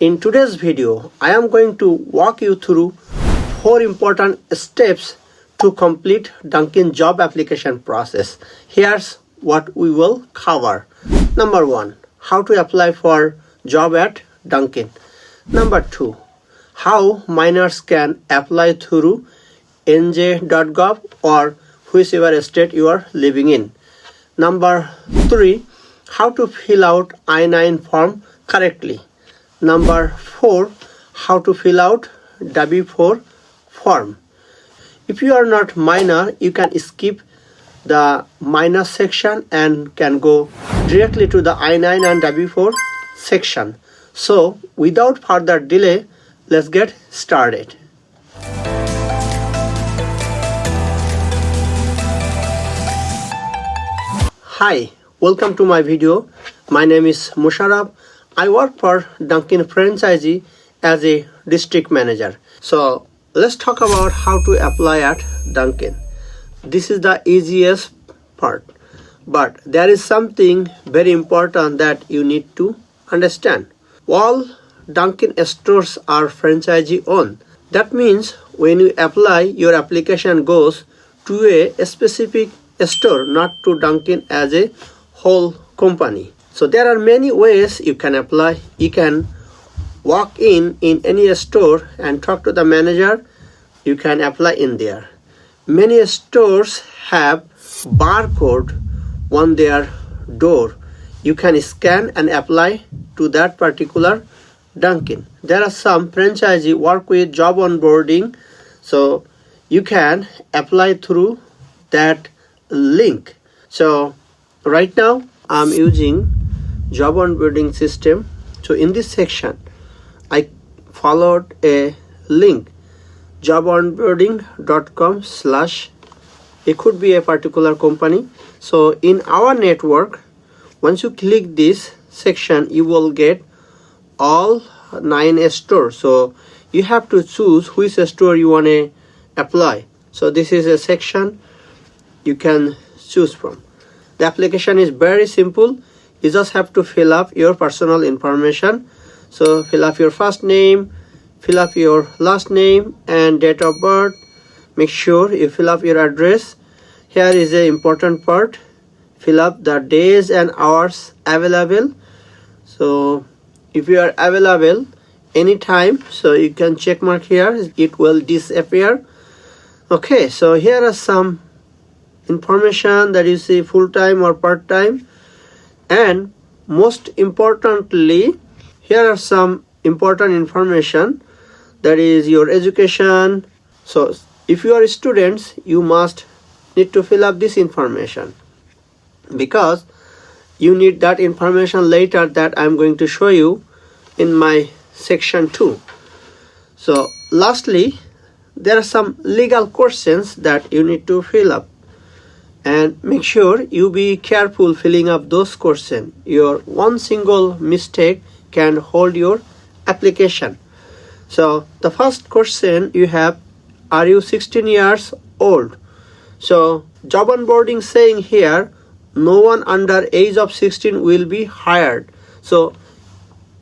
In today's video, I am going to walk you through 4 important steps to complete Dunkin job application process. Here's what we will cover. Number 1, how to apply for job at Dunkin. Number 2, how minors can apply through nj.gov or whichever state you are living in. Number 3, how to fill out I-9 form correctly. Number 4, how to fill out W-4 form. If you are not minor, you can skip the minor section and can go directly to the I-9 and W-4 section. So without further delay, let's get started. Hi, welcome to my video. My name is Musharraf. I work for Dunkin franchisee as a district manager. So let's talk about how to apply at Dunkin. This is the easiest part, but there is something very important that you need to understand. All Dunkin stores are franchisee owned. That means when you apply, your application goes to a specific store, not to Dunkin as a whole company. So there are many ways you can apply. You can walk in any store and talk to the manager. You can apply in there. Many stores have barcode on their door. You can scan and apply to that particular Dunkin. There are some franchisee work with job onboarding, so you can apply through that link. So right now I'm using job onboarding system. So in this section I followed a link, jobonboarding.com/ it could be a particular company. So in our network, once you click this section, you will get all 9 stores. So you have to choose which store you want to apply. So this is a section you can choose from. The application is very simple. You just have to fill up your personal information. So fill up your first name, fill up your last name and date of birth. Make sure you fill up your address. Here is the important part. Fill up the days and hours available. So if you are available anytime, so you can check mark here, it will disappear. Okay, so here are some information that you see, full-time or part-time, and most importantly, here are some important information, that is your education. So if you are students, you must need to fill up this information because you need that information later that I'm going to show you in my section 2. So lastly, there are some legal questions that you need to fill up, and make sure you be careful filling up those questions. Your one single mistake can hold your application. So the first question you have, are you 16 years old? So job onboarding saying here, no one under age of 16 will be hired. So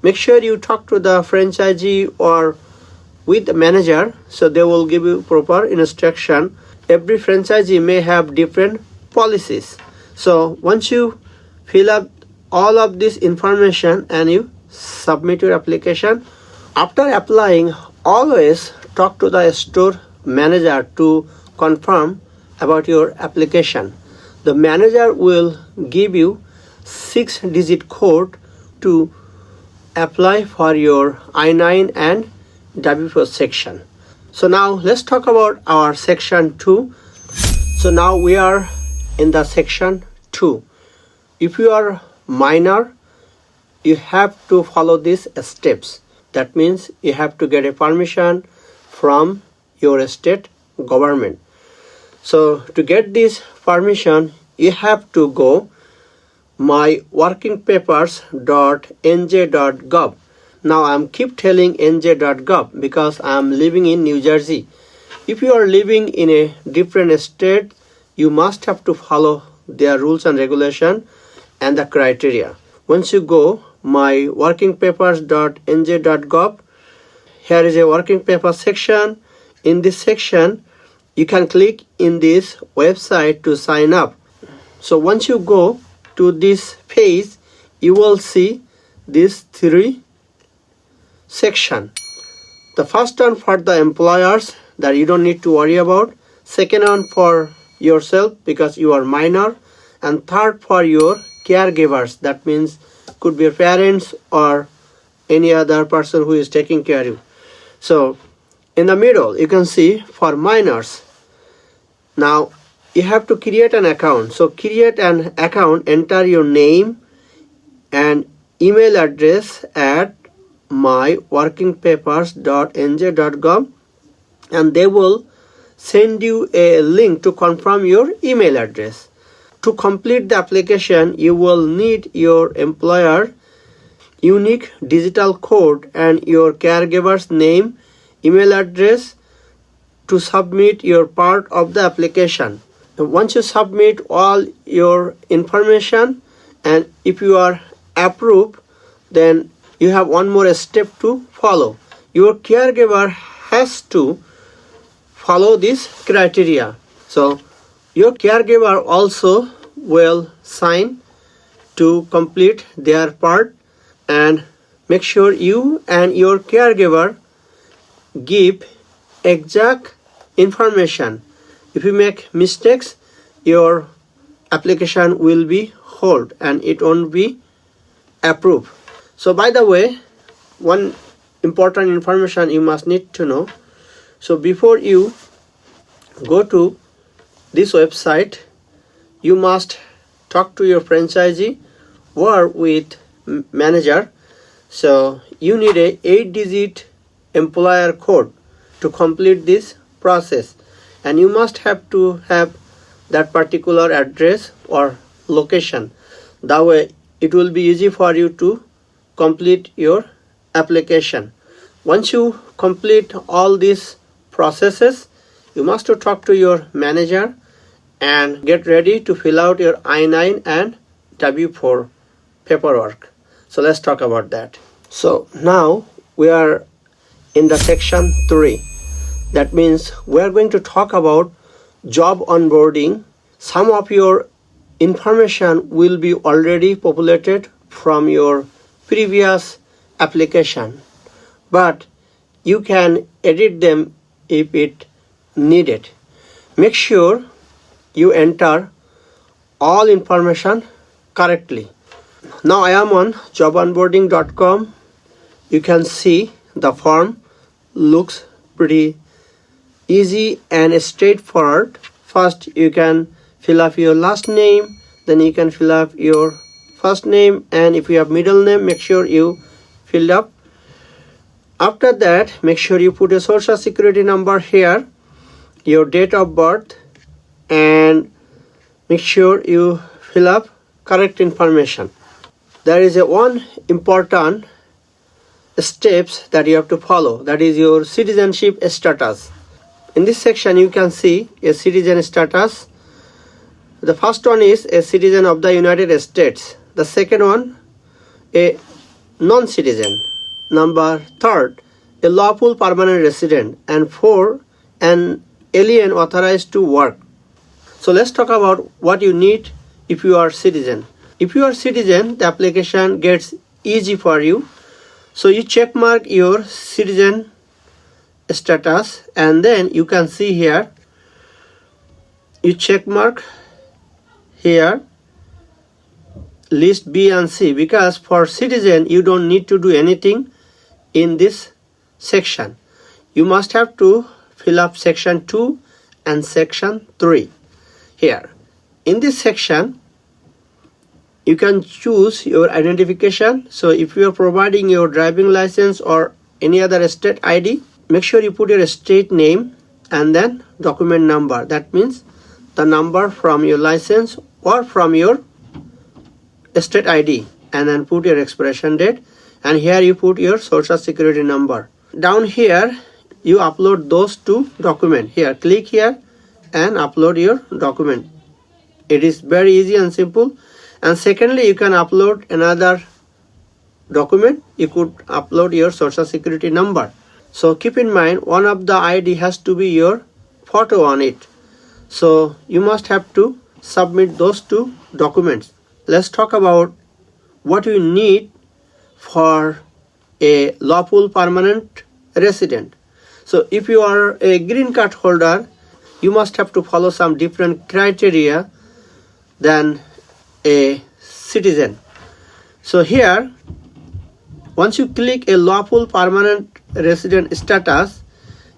make sure you talk to the franchisee or with the manager, so they will give you proper instruction. Every franchisee may have different policies. So once you fill up all of this information and you submit your application, after applying, always talk to the store manager to confirm about your application. The manager will give you 6-digit code to apply for your I-9 and W-4 section. So now let's talk about our section 2. So now we are in the section 2. If you are minor, you have to follow these steps. That means you have to get a permission from your state government. So to get this permission, you have to go myworkingpapers.nj.gov. Now I'm keep telling nj.gov because I'm living in New Jersey. If you are living in a different state, you must have to follow their rules and regulation and the criteria. Once you go myworkingpapers.nj.gov. Here is a working paper section. In this section, you can click in this website to sign up. So once you go to this page, you will see these three sections. The first one for the employers that you don't need to worry about. Second one for yourself because you are minor. And third for your caregivers. That means could be your parents or any other person who is taking care of you. So in the middle, you can see for minors. Now you have to create an account. So create an account, enter your name and email address at myworkingpapers.nj.gov, and they will send you a link to confirm your email address. To complete the application, you will need your employer unique digital code and your caregiver's name, email address to submit your part of the application. Once you submit all your information and if you are approved, then you have one more step to follow. Your caregiver has to follow this criteria. So your caregiver also will sign to complete their part, and make sure you and your caregiver give exact information. If you make mistakes, your application will be held and it won't be approved. So by the way, one important information you must need to know. So before you go to this website, you must talk to your franchisee or with manager. So you need a 8-digit employer code to complete this process, and you must have to have that particular address or location. That way it will be easy for you to complete your application. Once you complete all these processes, you must talk to your manager and get ready to fill out your I-9 and W-4 paperwork. So let's talk about that. So now we are in the section 3. That means we are going to talk about job onboarding. Some of your information will be already populated from your previous application, but you can edit them if it needed. Make sure you enter all information correctly. Now I am on JonOnboarding.com. You can see the form looks pretty easy and straightforward. First you can fill up your last name, then you can fill up your first name, and if you have middle name, make sure you fill up. After that, make sure you put a social security number here, your date of birth, and make sure you fill up correct information. There is one important steps that you have to follow, that is your citizenship status. In this section you can see a citizen status. The first one is a citizen of the United States. The second one, a non-citizen. Number third, a lawful permanent resident. And 4, an alien authorized to work. So let's talk about what you need if you are citizen. If you are citizen, the application gets easy for you. So you check mark your citizen status, and then you can see here, you check mark here list B and C, because for citizen you don't need to do anything in this section. You must have to fill up section 2 and section 3 here. In this section you can choose your identification. So if you are providing your driving license or any other state ID, make sure you put your state name and then document number. That means the number from your license or from your state ID, and then put your expiration date, and here you put your social security number. Down here you upload those two documents. Here, click here and upload your document. It is very easy and simple. And secondly, you can upload another document, you could upload your social security number. So keep in mind, one of the ID has to be your photo on it. So you must have to submit those two documents. Let's talk about what you need for a lawful permanent resident. So if you are a green card holder, you must have to follow some different criteria than a citizen. So here, once you click a lawful permanent resident status,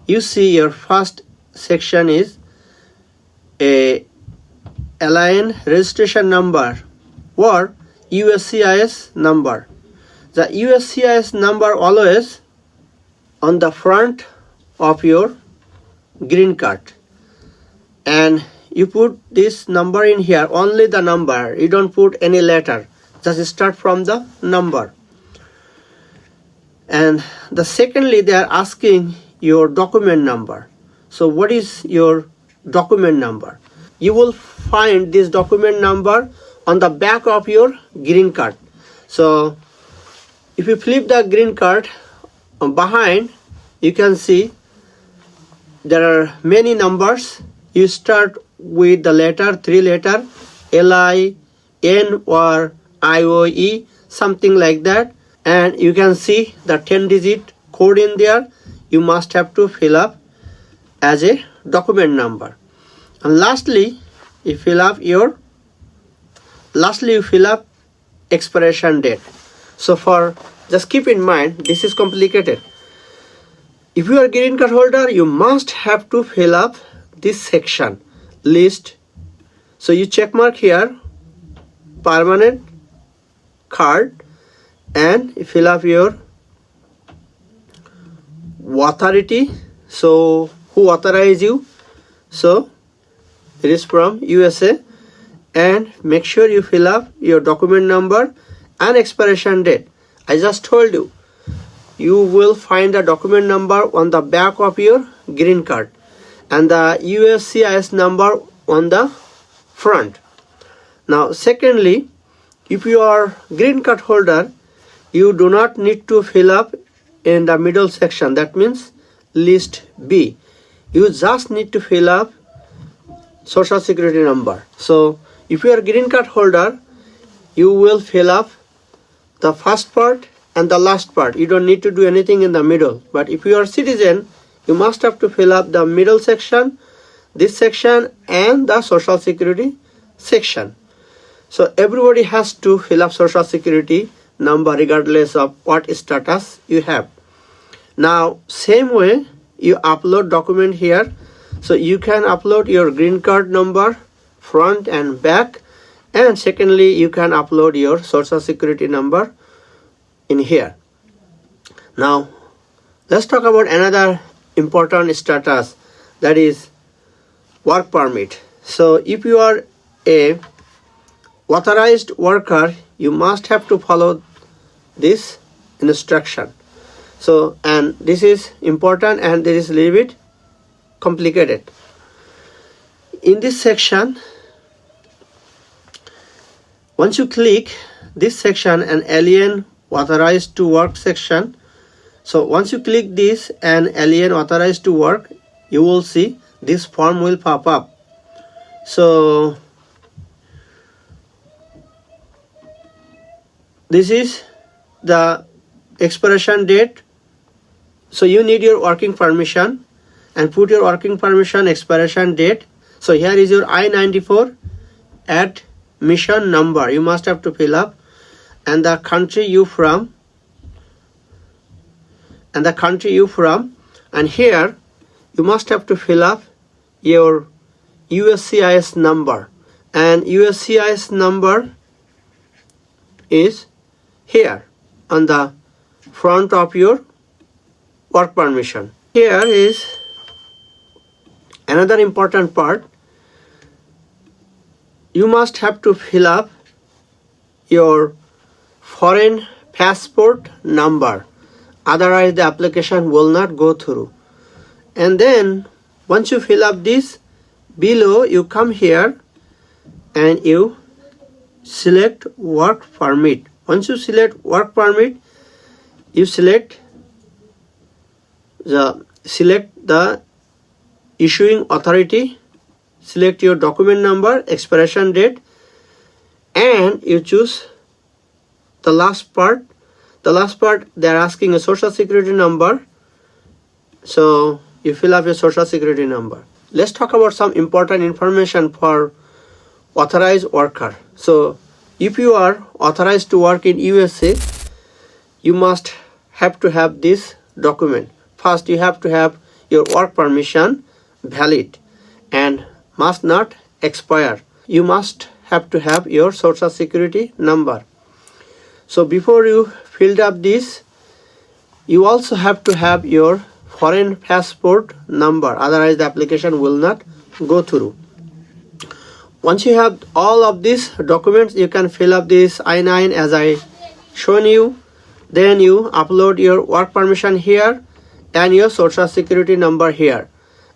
you see your first section is a alien registration number or USCIS number. The USCIS number always on the front of your green card, and you put this number in here, only the number, you don't put any letter, just start from the number. And the secondly, they are asking your document number. So what is your document number? You will find this document number on the back of your green card. So if you flip the green card behind, you can see there are many numbers. You start with the letter, 3 letter, LI, N or IOE, something like that. And you can see the 10-digit code in there. You must have to fill up as a document number. And lastly, you fill up expiration date. So just keep in mind, this is complicated. If you are a green card holder, you must have to fill up this section, list. So you check mark here, permanent card, and you fill up your authority. So who authorized you? So it is from USA. And make sure you fill up your document number and expiration date. I just told you, you will find the document number on the back of your green card and the USCIS number on the front. Now secondly, if you are green card holder, you do not need to fill up in the middle section, that means list B. You just need to fill up social security number. So if you are green card holder, you will fill up the first part and the last part. You don't need to do anything in the middle. But if you are citizen, you must have to fill up the middle section, this section, and the social security section. So everybody has to fill up social security number regardless of what status you have. Now same way, you upload document here. So you can upload your green card number front and back, and secondly you can upload your social security number in here. Now let's talk about another important status, that is work permit. So if you are a authorized worker, you must have to follow this instruction. So, and this is important and this is a little bit complicated. In this section, once you click this section, an alien authorized to work section. So once you click this, an alien authorized to work, you will see this form will pop up. So this is the expiration date. So you need your working permission and put your working permission expiration date. So here is your I-94 admission number. You must have to fill up, and the country you from, and here you must have to fill up your USCIS number, and USCIS number is here on the front of your work permission. Here is another important part. You must have to fill up your foreign passport number, otherwise the application will not go through. And then once you fill up this, below you come here and you select work permit. Once you select work permit, you select the issuing authority, select your document number, expiration date, and you choose the last part. The last part, they are asking a social security number, so you fill up your social security number. Let's talk about some important information for authorized worker. So if you are authorized to work in USA, you must have to have this document. First, you have to have your work permission valid and must not expire. You must have to have your social security number. So before you filled up this, you also have to have your foreign passport number, otherwise the application will not go through. Once you have all of these documents, you can fill up this I-9 as I shown you. Then you upload your work permission here and your social security number here.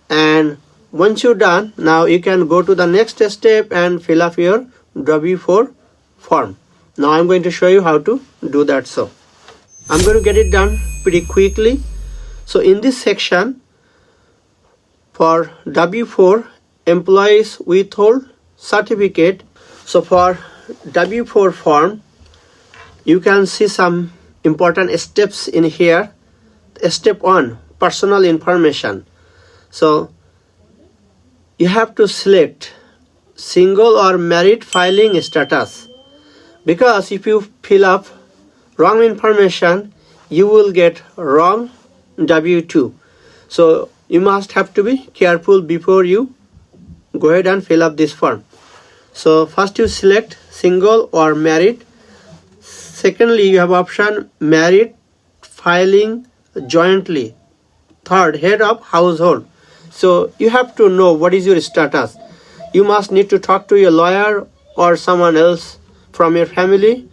And once you're done, now you can go to the next step and fill up your W-4 form. Now I'm going to show you how to do that. So I'm going to get it done pretty quickly. So in this section, for W-4 employees withhold certificate, so for W-4 form, you can see some important steps in here. Step 1, personal information. So you have to select single or married filing status, because if you fill up wrong information, you will get wrong W-2. So you must have to be careful before you go ahead and fill up this form. So first you select single or married. Secondly, you have option married filing jointly. Third, head of household. So you have to know what is your status. You must need to talk to your lawyer or someone else from your family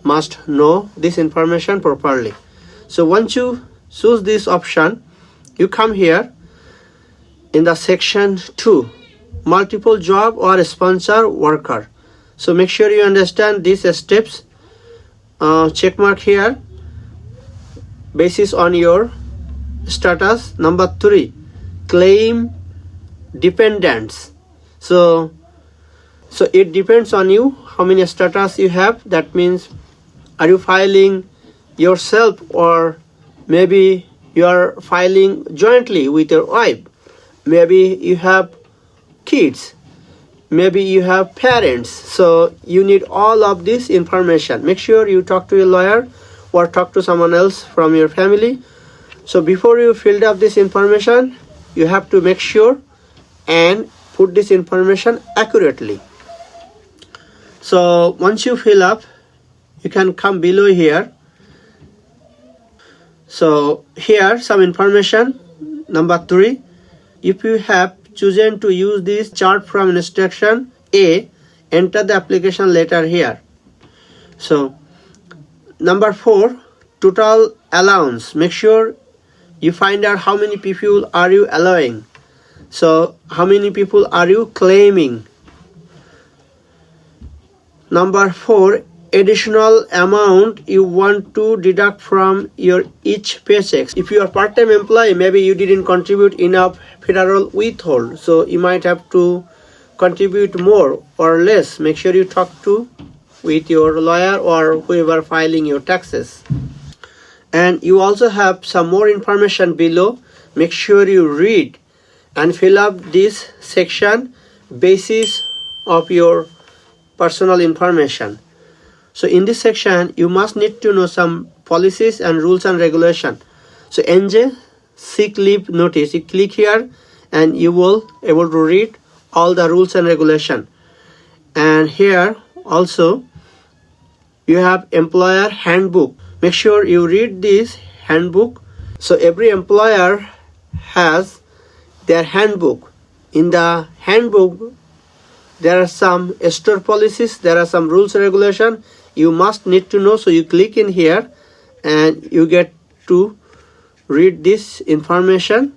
must know this information properly. So once you choose this option, you come here in the section 2, multiple job or sponsor worker. So make sure you understand these steps. Check mark here, basis on your status. Number 3, claim dependents. So it depends on you how many status you have. That means, are you filing yourself, or maybe you are filing jointly with your wife? Maybe you have kids, maybe you have parents. So you need all of this information. Make sure you talk to your lawyer or talk to someone else from your family. So before you filled up this information, you have to make sure and put this information accurately. So once you fill up, you can come below here. So here some information. Number 3, if you have chosen to use this chart from instruction A, enter the application letter here. So number 4, total allowance. Make sure you find out how many people are you allowing. So how many people are you claiming? Number 4, additional amount you want to deduct from your each paycheck. If you are part-time employee, maybe you didn't contribute enough federal withhold, so you might have to contribute more or less. Make sure you talk with your lawyer or whoever filing your taxes. And you also have some more information below. Make sure you read and fill up this section, basis of your personal information. So in this section, you must need to know some policies and rules and regulation. So NJ, sick leave notice. You click here and you will able to read all the rules and regulation. And here also you have employer handbook. Make sure you read this handbook. So every employer has their handbook. In the handbook, there are some store policies, there are some rules and regulation you must need to know. So you click in here and you get to read this information.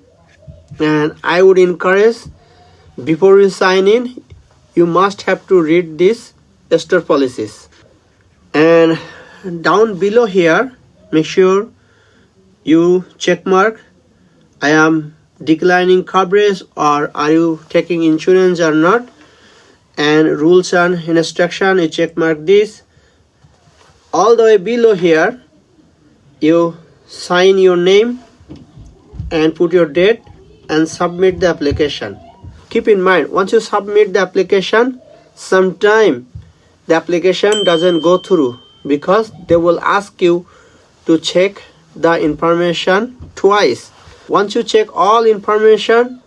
And I would encourage, before you sign in, you must have to read these store policies. And down below here, make sure you check mark I am declining coverage, or are you taking insurance or not, and rules and instruction, you check mark this. All the way below here, you sign your name and put your date and submit the application. Keep in mind, once you submit the application, sometime the application doesn't go through because they will ask you to check the information twice. Once you check all information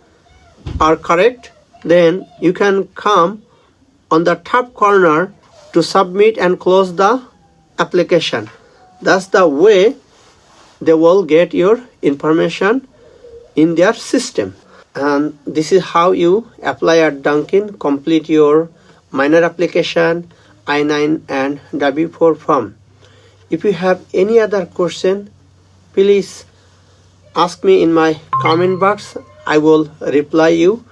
are correct, then you can come on the top corner to submit and close the application. That's the way they will get your information in their system. And this is how you apply at Dunkin, complete your minor application, I-9 and W-4 form. If you have any other question, please ask me in my comment box. I will reply you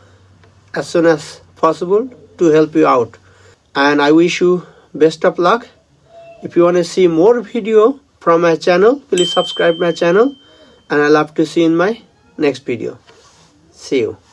as soon as possible to help you out. And I wish you best of luck. If you want to see more video from my channel, please subscribe my channel, and I love to see you in my next video. See you.